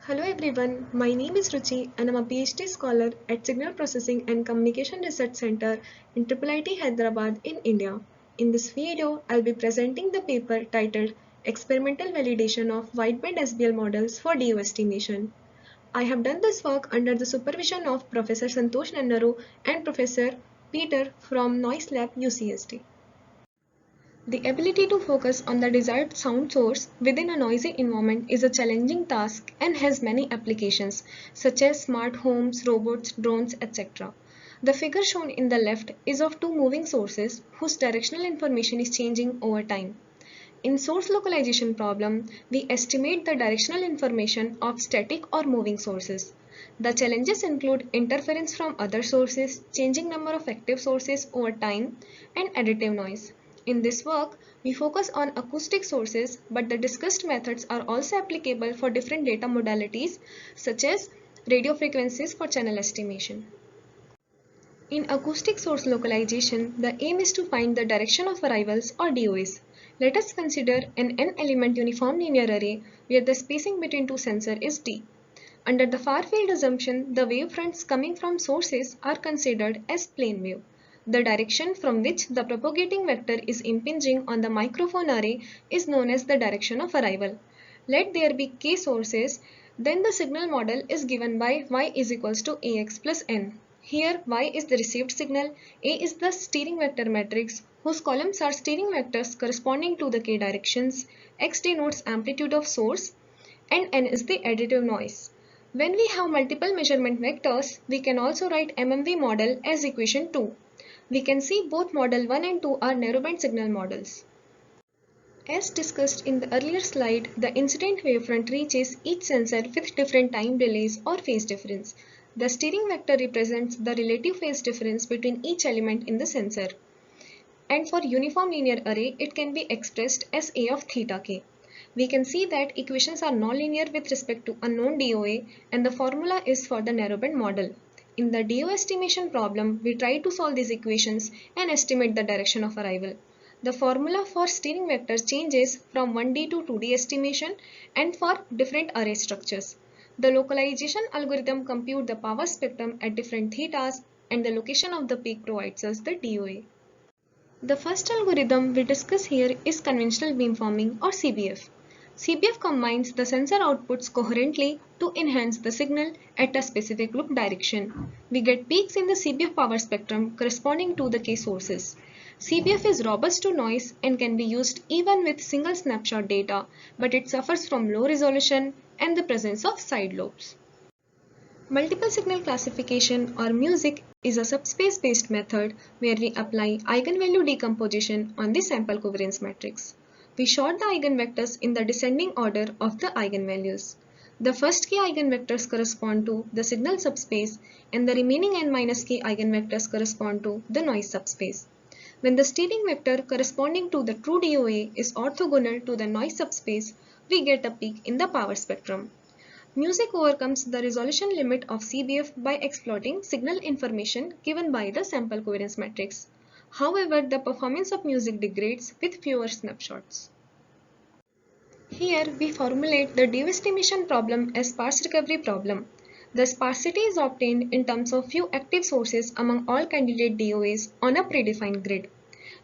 Hello everyone, my name is Ruchi and I'm a PhD scholar at Signal Processing and Communication Research Center in IIIT Hyderabad in India. In this video, I'll be presenting the paper titled Experimental Validation of Wideband SBL Models for DOA Estimation. I have done this work under the supervision of Professor Santosh Nannuru and Professor Peter from Noise Lab UCSD. The ability to focus on the desired sound source within a noisy environment is a challenging task and has many applications such as smart homes, robots, drones, etc. The figure shown in the left is of two moving sources whose directional information is changing over time. In source localization problem, we estimate the directional information of static or moving sources. The challenges include interference from other sources, changing number of active sources over time, and additive noise. In this work, we focus on acoustic sources, but the discussed methods are also applicable for different data modalities such as radio frequencies for channel estimation. In acoustic source localization, the aim is to find the direction of arrivals or DOAs. Let us consider an n-element uniform linear array where the spacing between two sensors is d. Under the far field assumption, the wavefronts coming from sources are considered as plane wave. The direction from which the propagating vector is impinging on the microphone array is known as the direction of arrival. Let there be k sources, then the signal model is given by y is equals to ax plus n. Here y is the received signal, a is the steering vector matrix whose columns are steering vectors corresponding to the k directions, x denotes amplitude of source, and n is the additive noise. When we have multiple measurement vectors, we can also write MMV model as equation 2. We can see both model 1 and 2 are narrowband signal models. As discussed in the earlier slide, the incident wavefront reaches each sensor with different time delays or phase difference. The steering vector represents the relative phase difference between each element in the sensor. And for uniform linear array, it can be expressed as A of theta k. We can see that equations are nonlinear with respect to unknown DOA, and the formula is for the narrowband model. In the DOA estimation problem, we try to solve these equations and estimate the direction of arrival. The formula for steering vector changes from 1D to 2D estimation and for different array structures. The localization algorithm computes the power spectrum at different thetas, and the location of the peak provides us the DOA. The first algorithm we discuss here is conventional beamforming or CBF. CBF combines the sensor outputs coherently to enhance the signal at a specific loop direction. We get peaks in the CBF power spectrum corresponding to the K sources. CBF is robust to noise and can be used even with single snapshot data, but it suffers from low resolution and the presence of side lobes. Multiple signal classification or MUSIC is a subspace-based method where we apply eigenvalue decomposition on the sample covariance matrix. We sort the eigenvectors in the descending order of the eigenvalues. The first k eigenvectors correspond to the signal subspace and the remaining n-k eigenvectors correspond to the noise subspace. When the steering vector corresponding to the true DOA is orthogonal to the noise subspace, we get a peak in the power spectrum. MUSIC overcomes the resolution limit of CBF by exploiting signal information given by the sample covariance matrix. However, the performance of MUSIC degrades with fewer snapshots. Here we formulate the DOA estimation problem as sparse recovery problem. The sparsity is obtained in terms of few active sources among all candidate DOAs on a predefined grid.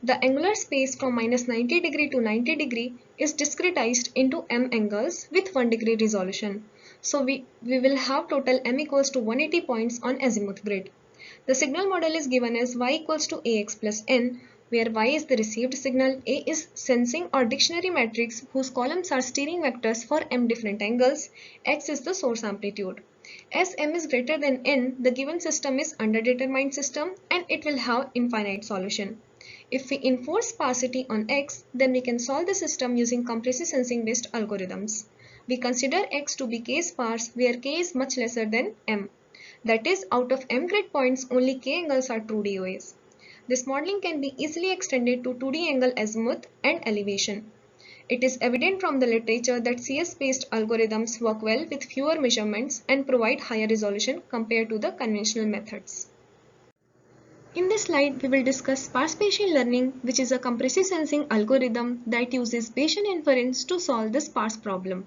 The angular space from -90° to 90° is discretized into m angles with 1 degree resolution. So we will have total m equals to 180 points on azimuth grid. The signal model is given as y equals to ax plus n, where y is the received signal, a is sensing or dictionary matrix whose columns are steering vectors for m different angles, x is the source amplitude. As m is greater than n, the given system is underdetermined system and it will have infinite solution. If we enforce sparsity on x, then we can solve the system using compressive sensing based algorithms. We consider x to be k sparse where k is much lesser than m. That is, out of m grid points, only k angles are true DOAs. This modeling can be easily extended to 2D angle azimuth and elevation. It is evident from the literature that CS-based algorithms work well with fewer measurements and provide higher resolution compared to the conventional methods. In this slide, we will discuss Sparse Bayesian learning, which is a compressive sensing algorithm that uses Bayesian inference to solve the sparse problem.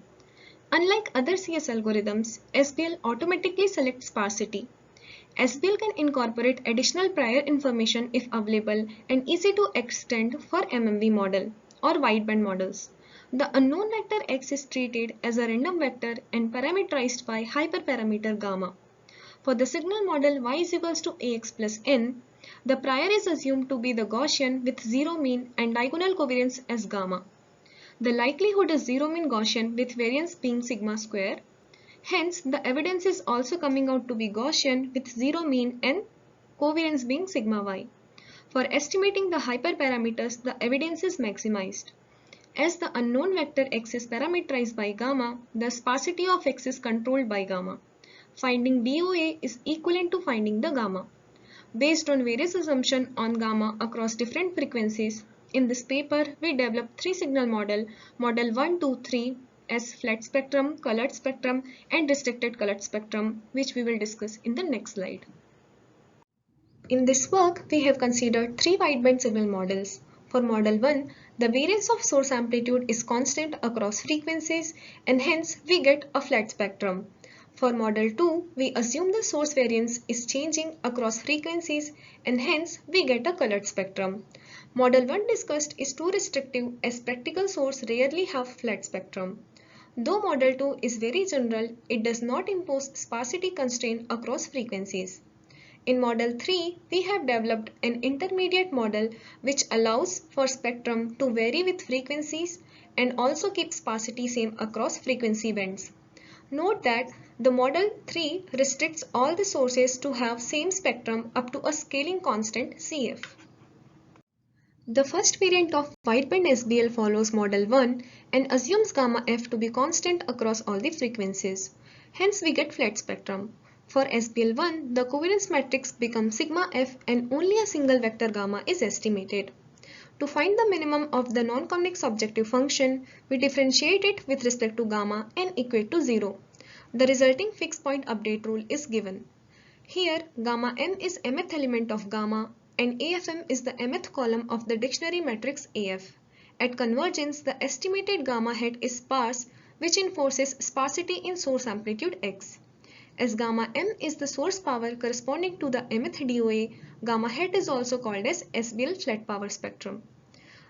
Unlike other CS algorithms, SBL automatically selects sparsity. SBL can incorporate additional prior information if available and easy to extend for MMV model or wideband models. The unknown vector x is treated as a random vector and parameterized by hyperparameter gamma. For the signal model y is equals to ax plus n, the prior is assumed to be the Gaussian with zero mean and diagonal covariance as gamma. The likelihood is zero mean Gaussian with variance being sigma square. Hence, the evidence is also coming out to be Gaussian with zero mean and covariance being sigma y. For estimating the hyperparameters, the evidence is maximized. As the unknown vector x is parameterized by gamma, the sparsity of x is controlled by gamma. Finding DOA is equivalent to finding the gamma. Based on various assumptions on gamma across different frequencies, in this paper we developed three signal model 1, 2, 3 as flat spectrum, colored spectrum and restricted colored spectrum, which we will discuss in the next slide. In this work, we have considered three wideband signal models. For model 1, the variance of source amplitude is constant across frequencies and hence we get a flat spectrum. For model 2, we assume the source variance is changing across frequencies and hence we get a colored spectrum. Model 1 discussed is too restrictive as practical source rarely have flat spectrum. Though model 2 is very general, it does not impose sparsity constraint across frequencies. In model 3, we have developed an intermediate model which allows for spectrum to vary with frequencies and also keep sparsity same across frequency bands. Note that the model 3 restricts all the sources to have same spectrum up to a scaling constant CF. The first variant of wideband SBL follows model 1 and assumes gamma f to be constant across all the frequencies. Hence we get flat spectrum. For SBL1, the covariance matrix becomes sigma f and only a single vector gamma is estimated. To find the minimum of the non-convex objective function, we differentiate it with respect to gamma and equate to 0. The resulting fixed point update rule is given. Here, gamma m is mth element of gamma and AFM is the mth column of the dictionary matrix AF. At convergence, the estimated gamma hat is sparse, which enforces sparsity in source amplitude x. As gamma m is the source power corresponding to the mth DOA, gamma hat is also called as SBL flat power spectrum.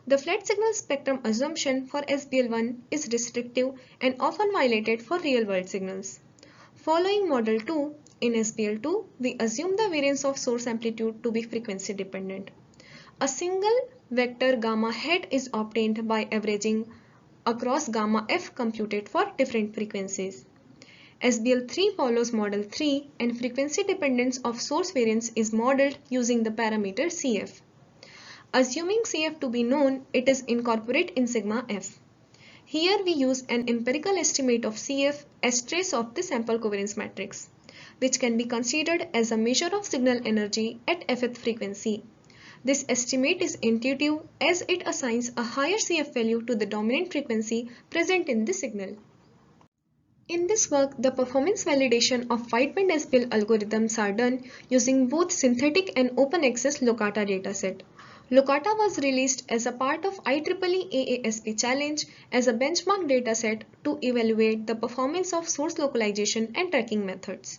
The flat signal spectrum assumption for SBL1 is restrictive and often violated for real-world signals. Following model 2, in SBL2, we assume the variance of source amplitude to be frequency dependent. A single vector gamma hat is obtained by averaging across gamma f computed for different frequencies. SBL3 follows model 3 and frequency dependence of source variance is modeled using the parameter CF. Assuming CF to be known, it is incorporated in sigma f. Here we use an empirical estimate of CF as trace of the sample covariance matrix, which can be considered as a measure of signal energy at fth frequency. This estimate is intuitive as it assigns a higher CF value to the dominant frequency present in the signal. In this work, the performance validation of wideband SBL algorithms are done using both synthetic and open access LOCATA dataset. LOCATA was released as a part of IEEE AASP challenge as a benchmark dataset to evaluate the performance of source localization and tracking methods.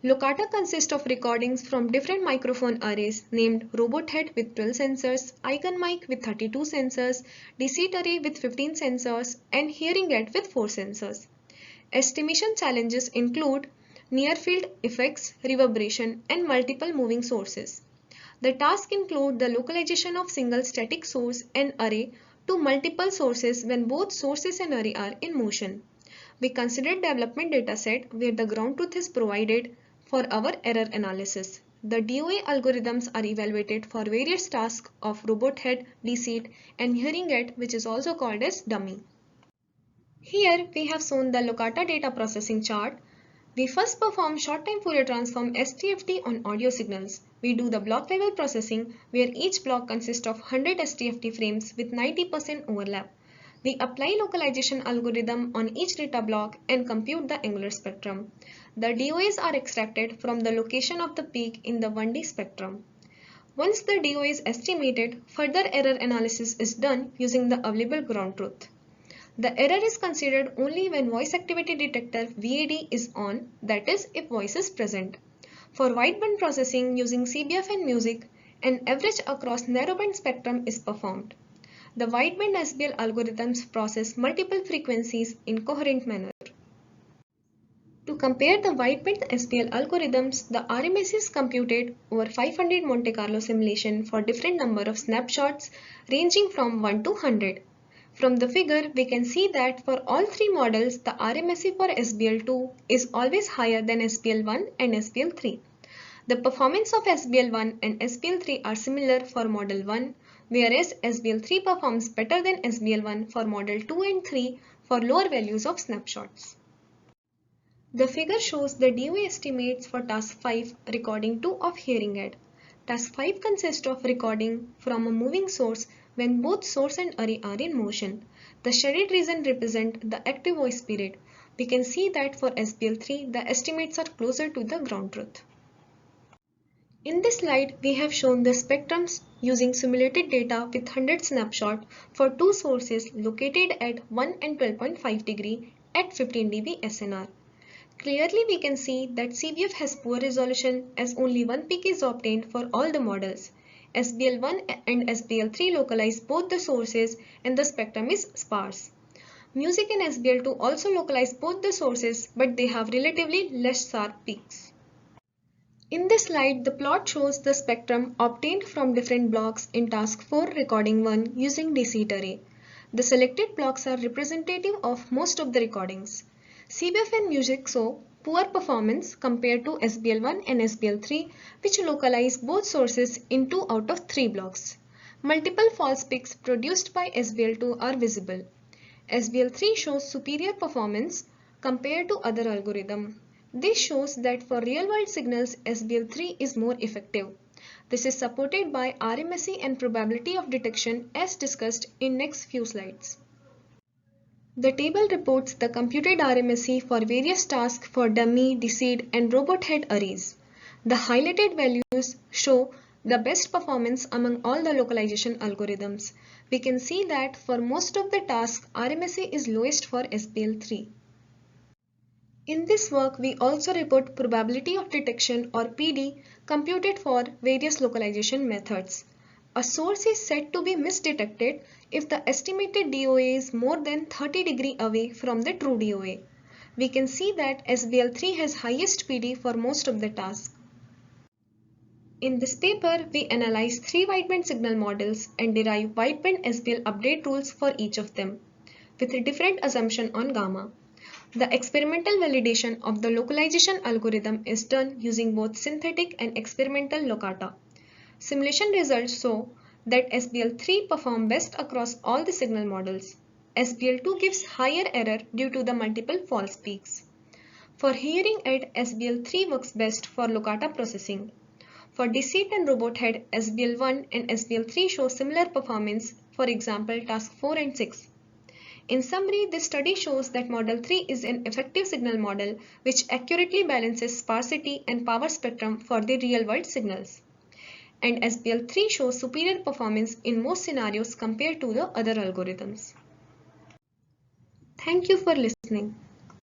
LOCATA consists of recordings from different microphone arrays named robot head with 12 sensors, icon mic with 32 sensors, deceit array with 15 sensors, and hearing aid with 4 sensors. Estimation challenges include near-field effects, reverberation, and multiple moving sources. The tasks include the localization of single static source and array to multiple sources when both sources and array are in motion. We considered development dataset where the ground truth is provided for our error analysis. The DOA algorithms are evaluated for various tasks of robot head, deceit, and hearing aid, which is also called as dummy. Here we have shown the LOCATA data processing chart. We first perform short-time Fourier transform STFT on audio signals. We do the block level processing where each block consists of 100 STFT frames with 90% overlap. We apply localization algorithm on each data block and compute the angular spectrum. The DOAs are extracted from the location of the peak in the 1D spectrum. Once the DOA is estimated, further error analysis is done using the available ground truth. The error is considered only when voice activity detector VAD is on, that is, if voice is present. For wideband processing using CBF and music, an average across narrowband spectrum is performed. The wideband SBL algorithms process multiple frequencies in coherent manner. To compare the wideband SBL algorithms, the RMS is computed over 500 Monte Carlo simulation for different number of snapshots ranging from 1 to 100. From the figure, we can see that for all three models, the RMSE for SBL2 is always higher than SBL1 and SBL3. The performance of SBL1 and SBL3 are similar for model 1, whereas SBL3 performs better than SBL1 for model 2 and 3 for lower values of snapshots. The figure shows the DOA estimates for task 5 recording 2 of hearing aid. Task 5 consists of recording from a moving source when both source and array are in motion. The shaded region represents the active voice period. We can see that for SBL3 the estimates are closer to the ground truth. In this slide, we have shown the spectrums using simulated data with 100 snapshot for two sources located at 1 and 12.5 degree at 15 dB SNR. Clearly, we can see that CBF has poor resolution as only one peak is obtained for all the models. SBL1 and SBL3 localize both the sources and the spectrum is sparse. Music and SBL2 also localize both the sources, but they have relatively less sharp peaks. In this slide, the plot shows the spectrum obtained from different blocks in task 4 recording 1 using DC array. The selected blocks are representative of most of the recordings. CBF and music show poor performance compared to SBL1 and SBL3, which localize both sources in 2 out of 3 blocks. Multiple false peaks produced by SBL2 are visible. SBL3 shows superior performance compared to other algorithms. This shows that for real-world signals, SBL3 is more effective. This is supported by RMSE and probability of detection as discussed in next few slides. The table reports the computed RMSE for various tasks for dummy, DC'd, and robot head arrays. The highlighted values show the best performance among all the localization algorithms. We can see that for most of the tasks, RMSE is lowest for SBL3. In this work, we also report probability of detection or PD computed for various localization methods. A source is said to be misdetected if the estimated DOA is more than 30 degrees away from the true DOA. We can see that SBL3 has highest PD for most of the tasks. In this paper, we analyze 3 wideband signal models and derive wideband SBL update rules for each of them, with a different assumption on gamma. The experimental validation of the localization algorithm is done using both synthetic and experimental LOCATA. Simulation results show that SBL3 performs best across all the signal models. SBL2 gives higher error due to the multiple false peaks. For hearing aid, SBL3 works best for LOCATA processing. For deceit and robot head, SBL1 and SBL3 show similar performance, for example, task 4 and 6. In summary, this study shows that Model 3 is an effective signal model which accurately balances sparsity and power spectrum for the real-world signals. And SBL3 shows superior performance in most scenarios compared to the other algorithms. Thank you for listening.